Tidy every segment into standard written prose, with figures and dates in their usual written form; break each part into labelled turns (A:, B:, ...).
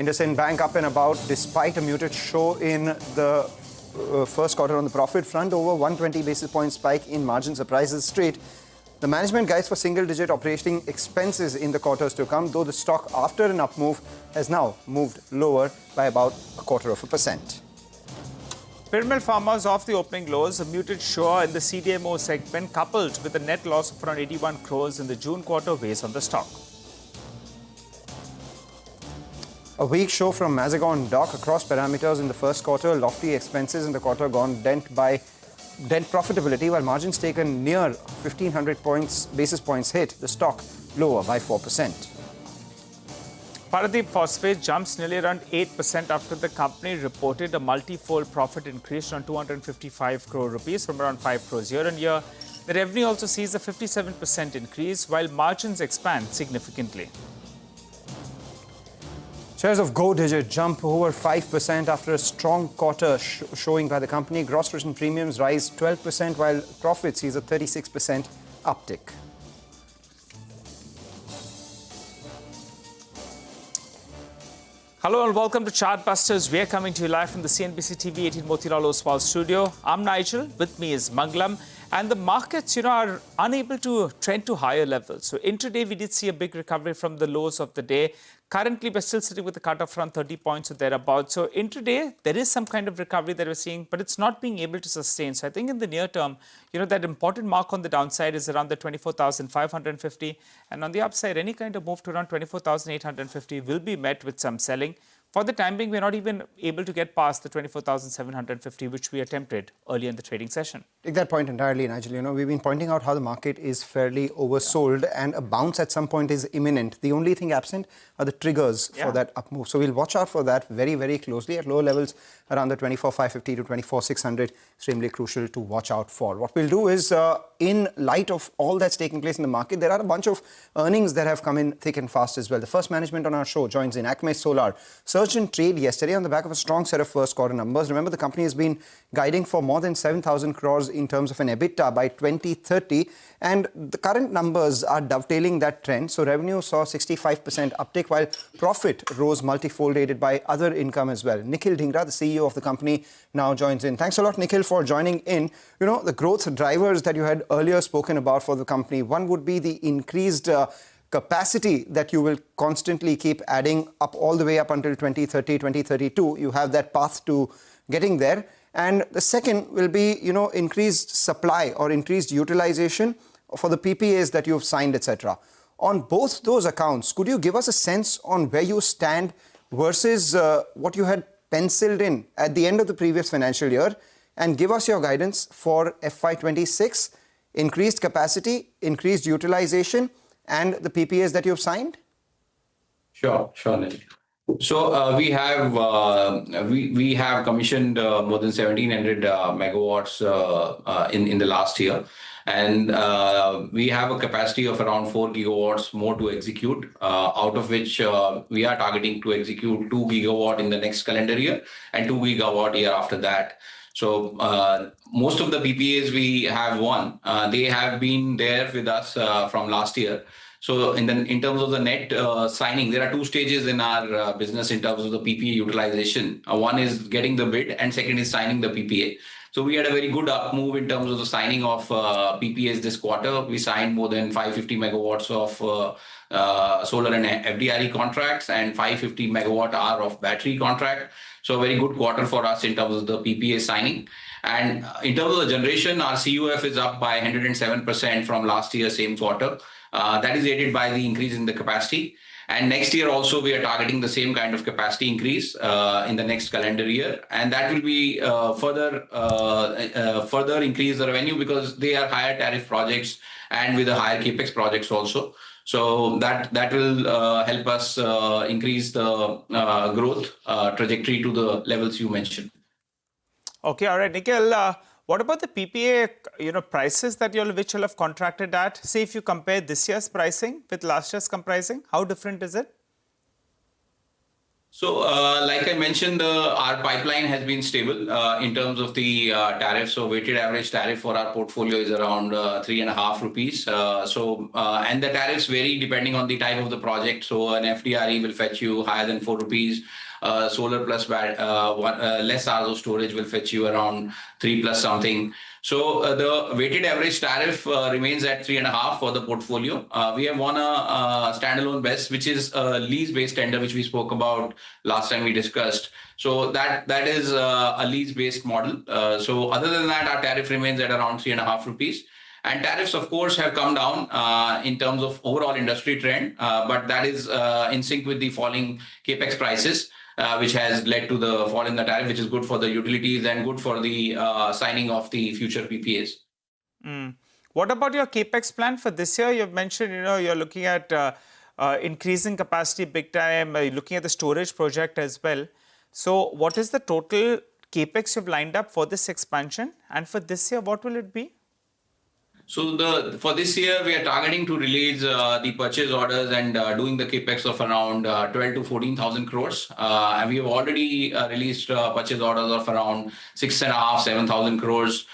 A: IndusInd Bank up and about despite a muted show in the first quarter on the profit front. Over 120 basis point spike in margin surprises straight. The management guides for single-digit operating expenses in the quarters to come, though the stock, after an up move, has now moved lower by about 0.25%.
B: Piramal Pharma's off the opening lows. A muted show in the CDMO segment, coupled with a net loss of around 81 crores in the June quarter, weighs on the stock.
A: A weak show from Mazagon Dock across parameters in the first quarter. Lofty expenses in the quarter gone dent profitability, while margins taken near 1,500 basis points hit. The stock lower by 4%.
B: Paradeep Phosphate jumps nearly around 8% after the company reported a multi-fold profit increase on 255 crore rupees from around 5 crores year on year. The revenue also sees a 57% increase, while margins expand significantly.
A: Shares of Go Digit jump over 5% after a strong quarter showing by the company. Gross written premiums rise 12%, while profit sees a 36% uptick.
B: Hello and welcome to Chartbusters. We are coming to you live from the CNBC-TV18 Motilal Oswal studio. I'm Nigel. With me is Mangalam. And the markets, are unable to trend to higher levels. So intraday, we did see a big recovery from the lows of the day. Currently, we're still sitting with a cutoff around 30 points or thereabouts. So intraday, there is some kind of recovery that we're seeing, but it's not being able to sustain. So I think in the near term, that important mark on the downside is around the 24,550. And on the upside, any kind of move to around 24,850 will be met with some selling. For the time being, we're not even able to get past the 24,750, which we attempted earlier in the trading session.
A: Take that point entirely, Nigel. We've been pointing out how the market is fairly oversold and a bounce at some point is imminent. The only thing absent are the triggers for that up move. So we'll watch out for that very, very closely at lower levels around the 24,550 to 24,600. Extremely crucial to watch out for. What we'll do is, in light of all that's taking place in the market, there are a bunch of earnings that have come in thick and fast as well. The first management on our show joins in. Acme Solar surged in trade yesterday on the back of a strong set of first quarter numbers. Remember, the company has been guiding for more than 7,000 crores in terms of an EBITDA by 2030. And the current numbers are dovetailing that trend. So revenue saw 65% uptick, while profit rose multifold, aided by other income as well. Nikhil Dhingra, the CEO of the company, now joins in. Thanks a lot, Nikhil, for joining in. The growth drivers that you had earlier spoken about for the company, one would be the increased capacity that you will constantly keep adding up all the way up until 2030, 2032. You have that path to getting there. And the second will be, increased supply or increased utilization for the PPAs that you've signed, etc. On both those accounts, could you give us a sense on where you stand versus what you had penciled in at the end of the previous financial year, and give us your guidance for FY26, increased capacity, increased utilization, and the PPAs that you've signed?
C: Sure, Nikhil. So we have commissioned more than 1,700 megawatts in the last year, and we have a capacity of around 4 gigawatts more to execute, out of which we are targeting to execute 2 gigawatt in the next calendar year and 2 gigawatt year after that. So most of the PPAs we have won, they have been there with us from last year. So in terms of the net signing, there are two stages in our business in terms of the PPA utilization. One is getting the bid, and second is signing the PPA. So we had a very good up move in terms of the signing of PPAs this quarter. We signed more than 550 megawatts of solar and FDRE contracts and 550 megawatt hour of battery contract. So a very good quarter for us in terms of the PPA signing. And in terms of the generation, our CUF is up by 107% from last year, same quarter. That is aided by the increase in the capacity. And next year also, we are targeting the same kind of capacity increase in the next calendar year. And that will be further increase the revenue because they are higher tariff projects and with the higher capex projects also. So that will help us increase the growth trajectory to the levels you mentioned.
B: Okay, all right, Nikhil. What about the PPA, prices that which you'll have contracted at? Say if you compare this year's pricing with last year's pricing, how different is it?
C: So, like I mentioned, our pipeline has been stable in terms of the tariff. So, weighted average tariff for our portfolio is around 3.5 rupees. And the tariffs vary depending on the type of the project. So, an FDRE will fetch you higher than 4 rupees. Solar plus less hours of storage will fetch you around 3 plus something. So the weighted average tariff remains at 3.5 for the portfolio. We have won a standalone BESS, which is a lease-based tender, which we spoke about last time we discussed. So that is a lease-based model. So other than that, our tariff remains at around 3.5 rupees. And tariffs, of course, have come down in terms of overall industry trend, but that is in sync with the falling capex prices. Which has led to the fall in the tariff, which is good for the utilities and good for the signing of the future PPAs.
B: What about your capex plan for this year? You've mentioned, you're looking at increasing capacity big time, looking at the storage project as well. So what is the total capex you've lined up for this expansion? And for this year, what will it be?
C: So for this year, we are targeting to release the purchase orders and doing the capex of around 12 to 14,000 crores. And we have already released purchase orders of around 6.5, 7,000 crores.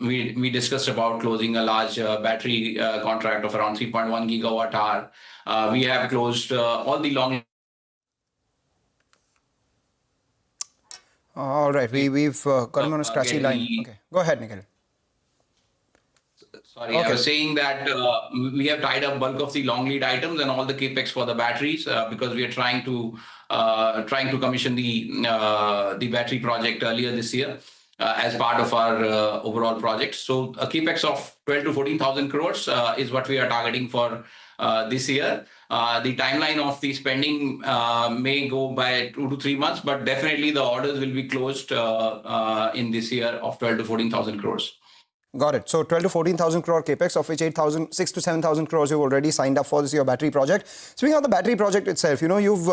C: We discussed about closing a large battery contract of around 3.1 gigawatt hour. We have closed all the long.
A: All right, we've got him on a scratchy line. Okay, go ahead, Nikhil.
C: Sorry, okay. I was saying that we have tied up bulk of the long lead items and all the capex for the batteries because we are trying to commission the battery project earlier this year as part of our overall project. So a capex of 12 to 14,000 crores is what we are targeting for this year. The timeline of the spending may go by 2 to 3 months, but definitely the orders will be closed in this year of 12 to 14,000 crores.
A: Got it. So 12 to 14,000 crore capex, of which 6 to 7,000 crores you've already signed up for this year battery project. Speaking of the battery project itself, you've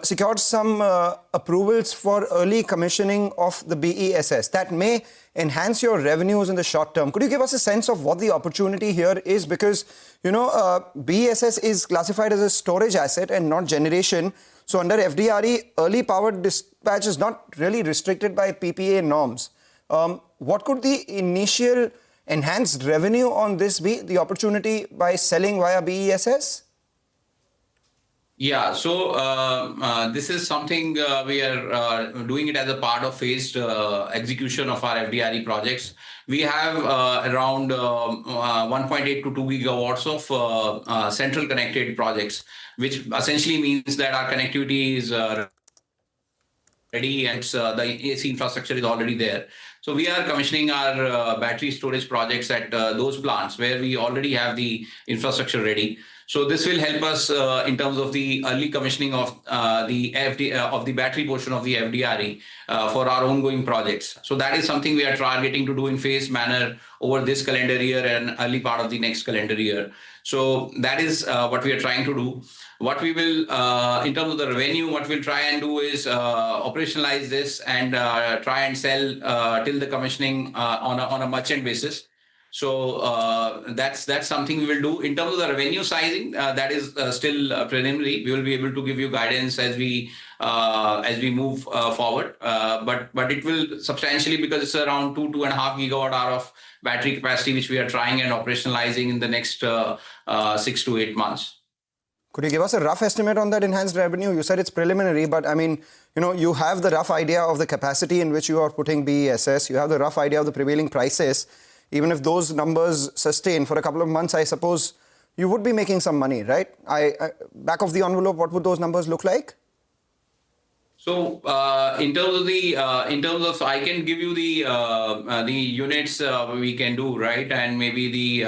A: secured some approvals for early commissioning of the BESS that may enhance your revenues in the short term. Could you give us a sense of what the opportunity here is? Because, BESS is classified as a storage asset and not generation. So under FDRE, early power dispatch is not really restricted by PPA norms. What could the initial enhanced revenue on this be, the opportunity by selling via BESS?
C: Yeah, so this is something we are doing it as a part of phased execution of our FDRE projects. We have around 1.8 to 2 gigawatts of central connected projects, which essentially means that our connectivity is ready and the AC infrastructure is already there. So we are commissioning our battery storage projects at those plants where we already have the infrastructure ready. So this will help us in terms of the early commissioning of the battery portion of the FDRE for our ongoing projects. So that is something we are targeting to do in phased manner over this calendar year and early part of the next calendar year. So that is what we are trying to do. What we will, in terms of the revenue, what we'll try and do is operationalize this and try and sell till the commissioning on a merchant basis. So that's something we will do. In terms of the revenue sizing, that is still preliminary. We will be able to give you guidance as we move forward. But it will substantially, because it's around 2.5 gigawatt hour of battery capacity, which we are trying and operationalizing in the next 6 to 8 months.
A: Could you give us a rough estimate on that enhanced revenue? You said it's preliminary, but I mean, you have the rough idea of the capacity in which you are putting BESS. You have the rough idea of the prevailing prices. Even if those numbers sustain for a couple of months, I suppose you would be making some money, right? Back of the envelope, what would those numbers look like?
C: So in terms of, I can give you the units we can do, right, and maybe the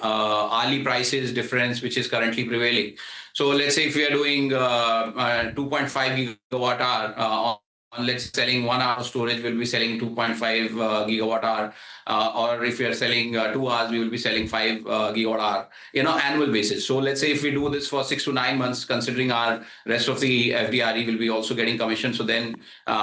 C: hourly prices difference which is currently prevailing. So let's say if we are doing 2.5 gigawatt hour let's selling 1 hour storage, we'll be selling 2.5 gigawatt hour. Or if we are selling 2 hours, we will be selling 5 gigawatt hour, annual basis. So let's say if we do this for 6 to 9 months, considering our rest of the FDRE will be also getting commission. So then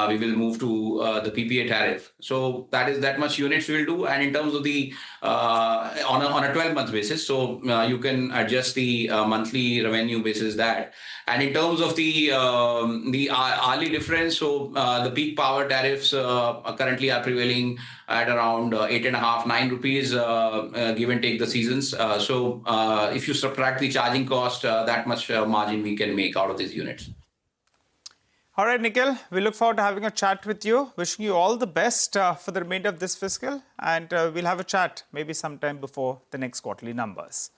C: we will move to the PPA tariff. So that much units we will do. And in terms of the on a 12-month basis, so you can adjust the monthly revenue basis that. And in terms of the hourly difference, so the peak power tariffs currently are prevailing at around 8.5, 9 rupees, give and take the seasons. So if you subtract the charging cost, that much margin we can make out of these units.
B: All right, Nikhil, we look forward to having a chat with you. Wishing you all the best for the remainder of this fiscal. And we'll have a chat maybe sometime before the next quarterly numbers.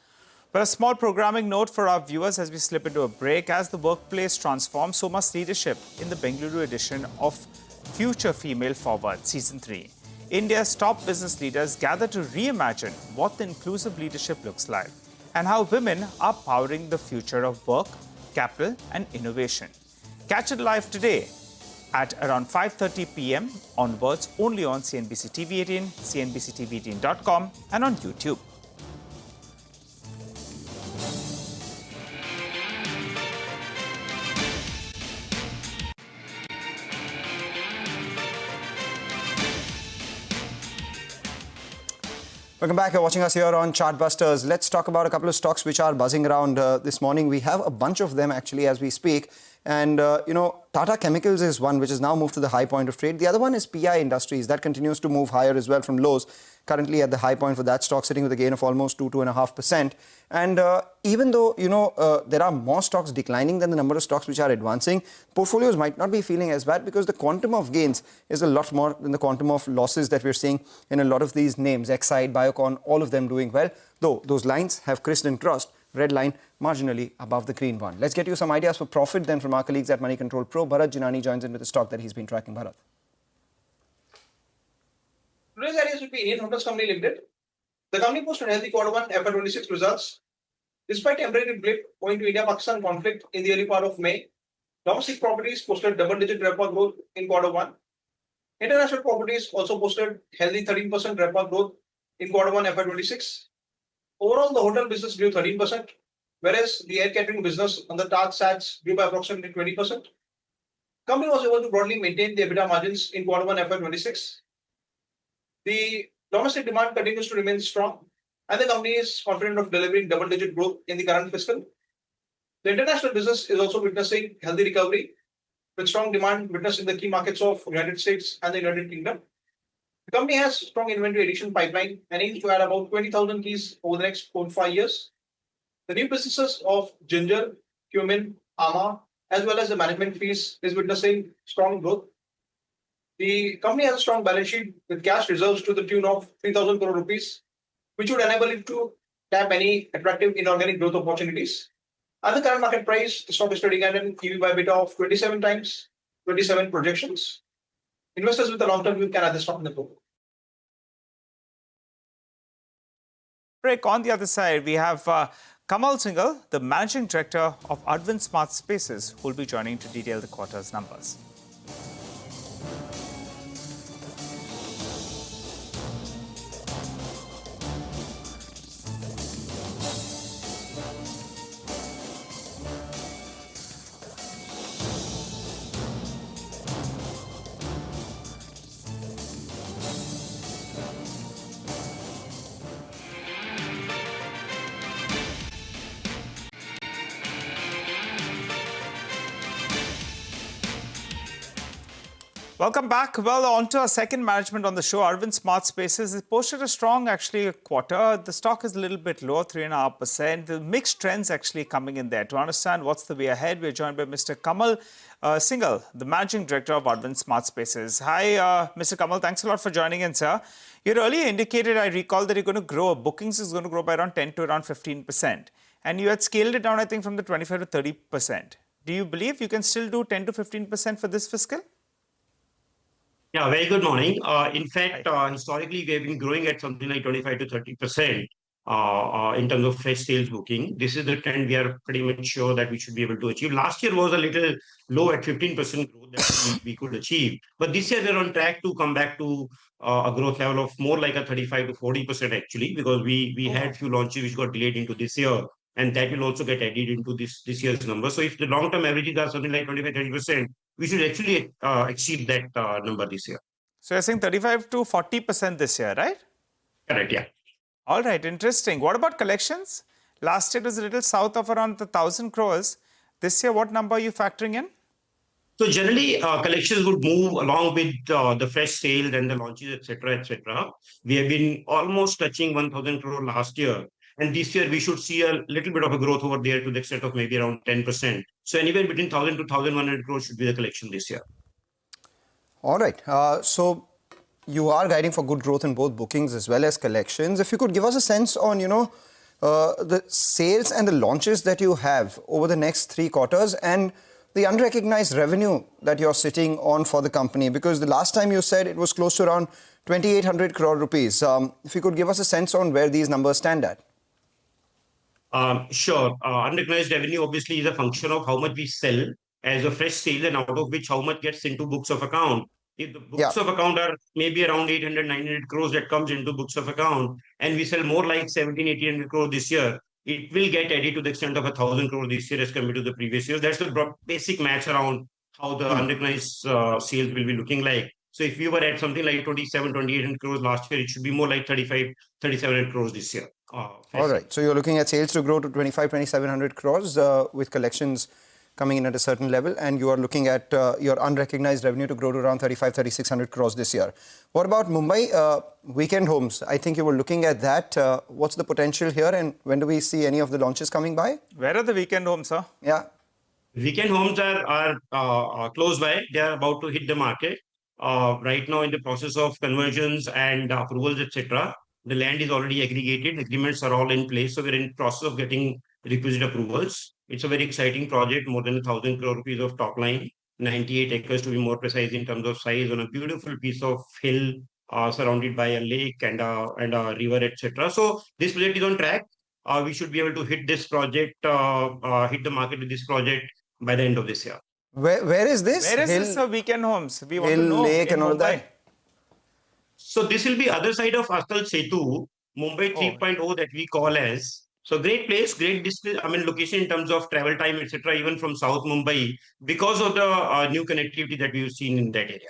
B: But a small programming note for our viewers as we slip into a break. As the workplace transforms, so must leadership in the Bengaluru edition of Future Female Forward Season 3. India's top business leaders gather to reimagine what the inclusive leadership looks like and how women are powering the future of work, capital and innovation. Catch it live today at around 5:30 p.m. onwards only on CNBC TV18, CNBC-TV18.com and on YouTube.
A: Welcome back. You're watching us here on Chartbusters. Let's talk about a couple of stocks which are buzzing around this morning. We have a bunch of them actually as we speak. And, Tata Chemicals is one which has now moved to the high point of trade. The other one is PI Industries. That continues to move higher as well from lows. Currently at the high point for that stock, sitting with a gain of almost 2.5%. And even though, there are more stocks declining than the number of stocks which are advancing, portfolios might not be feeling as bad because the quantum of gains is a lot more than the quantum of losses that we're seeing in a lot of these names. Exide, Biocon, all of them doing well. Though those lines have crisped and crossed. Red line marginally above the green one. Let's get you some ideas for profit then from our colleagues at Money Control Pro. Bharat Jinani joins in with the stock that he's been tracking. Bharat.
D: Today's ideas would be Indian Hotels Company Limited. The company posted healthy Q1 FY26 results. Despite temporary blip owing to India-Pakistan conflict in the early part of May, domestic properties posted double-digit RevPAR growth in Q1. International properties also posted healthy 13% RevPAR growth in Q1 FY26. Overall, the hotel business grew 13%, whereas the air catering business on the Taj SATS grew by approximately 20%. Company was able to broadly maintain the EBITDA margins in Q1 FY26. The domestic demand continues to remain strong, and the company is confident of delivering double-digit growth in the current fiscal. The international business is also witnessing healthy recovery, with strong demand witnessed in the key markets of United States and the United Kingdom. The company has strong inventory addition pipeline and aims to add about 20,000 keys over the next 4 to 5 years. The new businesses of Ginger, Cumin, Ama, as well as the management fees is witnessing strong growth. The company has a strong balance sheet with cash reserves to the tune of 3,000 crore rupees, which would enable it to tap any attractive inorganic growth opportunities. At the current market price, the stock is trading at an EV by EBITDA of 27 times, 27 projections. Investors with a long-term view can add the stock in the book.
B: Break. On the other side, we have Kamal Singhal, the Managing Director of Arvind Smart Spaces, who will be joining to detail the quarter's numbers. Welcome back. Well, on to our second management on the show, Arvind Smart Spaces. It posted a strong, quarter. The stock is a little bit low, 3.5%. The mixed trends actually coming in there. To understand what's the way ahead, we're joined by Mr. Kamal Singhal, the Managing Director of Arvind Smart Spaces. Hi, Mr. Kamal. Thanks a lot for joining in, sir. You earlier indicated, I recall, that you're going to grow. Bookings is going to grow by around 10 to around 15%. And you had scaled it down, I think, from the 25 to 30%. Do you believe you can still do 10 to 15% for this fiscal?
E: Yeah, very good morning. In fact, historically, we have been growing at something like 25 to 30%. in terms of fresh sales booking. This is the trend we are pretty much sure that we should be able to achieve. Last year was a little low at 15% growth that we could achieve. But this year we're on track to come back to a growth level of more like a 35 to 40% actually, because we had few launches which got delayed into this year. And that will also get added into this year's number. So if the long-term averages are something like 25-30%, we should actually exceed that number this year.
B: So you're saying 35 to 40% this year, right?
E: Correct, yeah.
B: All right, interesting. What about collections? Last year it was a little south of around 1,000 crores. This year, what number are you factoring in?
E: So generally, collections would move along with the fresh sales and the launches, etc., etc. We have been almost touching 1,000 crore last year. And this year, we should see a little bit of a growth over there to the extent of maybe around 10%. So anywhere between 1,000 to 1,100 crores should be the collection this year.
A: All right. So you are guiding for good growth in both bookings as well as collections. If you could give us a sense on, the sales and the launches that you have over the next 3 quarters and the unrecognized revenue that you're sitting on for the company, because the last time you said it was close to around 2,800 crore rupees. If you could give us a sense on where these numbers stand at.
E: Sure. Unrecognized revenue obviously is a function of how much we sell as a fresh sale and out of which how much gets into books of account. If the books of account are maybe around 800, 900 crores that comes into books of account and we sell more like 17, 1800 crores this year, it will get added to the extent of 1,000 crores this year as compared to the previous year. That's the basic match around how the unrecognized sales will be looking like. So if we were at something like 27, 2,800 crores last year, it should be more like 35, 3,700 crores this year.
A: All right. So you're looking at sales to grow to 25, 2,700 crores with collections coming in at a certain level, and you are looking at your unrecognized revenue to grow to around 35, 3,600 crores this year. What about Mumbai weekend homes? I think you were looking at that. What's the potential here, and when do we see any of the launches coming by?
B: Where are the weekend homes, sir?
A: Yeah.
E: Weekend homes are close by. They are about to hit the market. Right now in the process of conversions and approvals, etc. The land is already aggregated. Agreements are all in place. So we're in process of getting requisite approvals. It's a very exciting project, more than 1,000 crore rupees of top line, 98 acres to be more precise in terms of size, on a beautiful piece of hill surrounded by a lake and a river, etc. So this project is on track. We should be able to hit this project, hit the market with this project by the end of this year.
A: Where is this?
B: Where is this weekend homes? We want
A: Hill,
B: to know.
A: lake and all that.
E: So this will be other side of Astal Setu, Mumbai 3.0 that we call as. So great place, great distance, location in terms of travel time, etc. Even from South Mumbai, because of the new connectivity that we've seen in that area.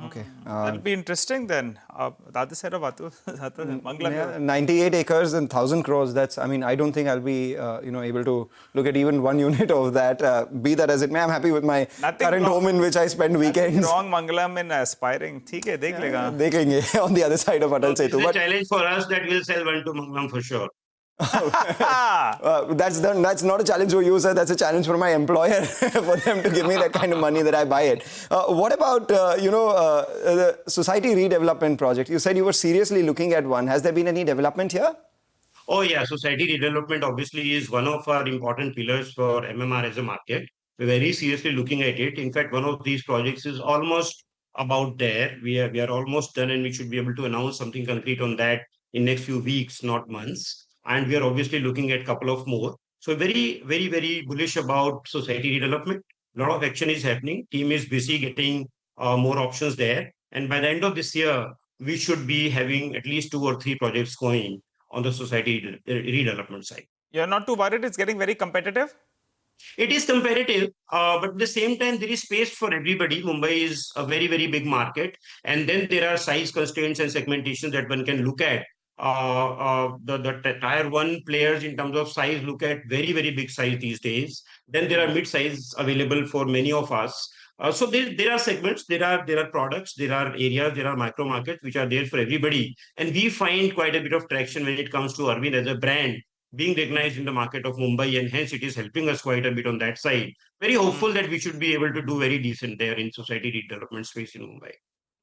A: Okay.
B: That'll be interesting then. The other side of Mangalam.
A: 98 acres and 1,000 crores. That's, I don't think I'll be, able to look at even one unit of that. Be that as it may, I'm happy with my current home in which I spend weekends.
B: Wrong Mangalam in aspiring. ठीक है, देख लेगा.
A: देखेंगे on the other side of Atal Setu.
E: It's a challenge for us that we'll sell one to Mangalam for sure.
A: That's not a challenge for you, sir. That's a challenge for my employer for them to give me that kind of money that I buy it. What about, the society redevelopment project? You said you were seriously looking at one. Has there been any development here?
E: Oh, yeah. Society redevelopment obviously is one of our important pillars for MMR as a market. We're very seriously looking at it. In fact, one of these projects is almost about there. We are almost done, and we should be able to announce something concrete on that in next few weeks, not months. And we are obviously looking at a couple of more. So very, very, very bullish about society redevelopment. A lot of action is happening. Team is busy getting more options there. And by the end of this year, we should be having at least 2 or 3 projects going on the society redevelopment side.
B: You're not too worried it's getting very competitive?
E: It is competitive, but at the same time, there is space for everybody. Mumbai is a very, very big market. And then there are size constraints and segmentation that one can look at. The tier 1 players in terms of size look at very, very big size these days. Then there are mid-size available for many of us. So there are segments, there are products, there are areas, there are micro markets which are there for everybody. And we find quite a bit of traction when it comes to Arvind as a brand being recognized in the market of Mumbai, and hence it is helping us quite a bit on that side. Very hopeful that we should be able to do very decent there in society redevelopment space in Mumbai.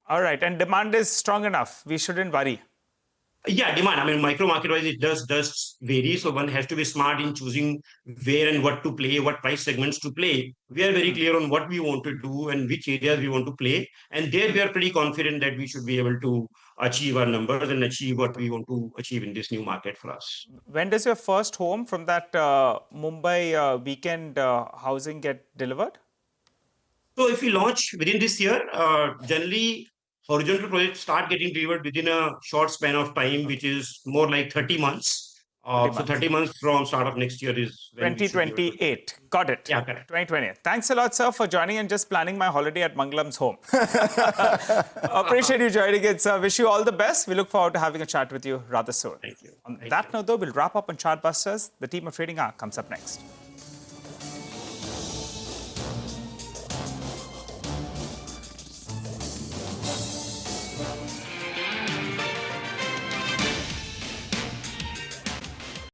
B: All right, and demand is strong enough. We shouldn't worry.
E: Yeah, demand. Micro market wise, it does vary. So one has to be smart in choosing where and what to play, what price segments to play. We are very clear on what we want to do and which areas we want to play. And there we are pretty confident that we should be able to achieve our numbers and achieve what we want to achieve in this new market for us.
B: When does your first home from that Mumbai weekend housing get delivered?
E: So if we launch within this year, generally horizontal projects start getting delivered within a short span of time, which is more like 30 months. So 30 months from start of next year is when
B: 2028. Got it.
E: Yeah, correct.
B: 2020. Thanks a lot, sir, for joining and just planning my holiday at Manglam's home. Appreciate you joining it, sir. Wish you all the best. We look forward to having a chat with you rather soon.
E: Thank you.
B: On that note, though, we'll wrap up on Chartbusters. The team of Trading Hour comes up next.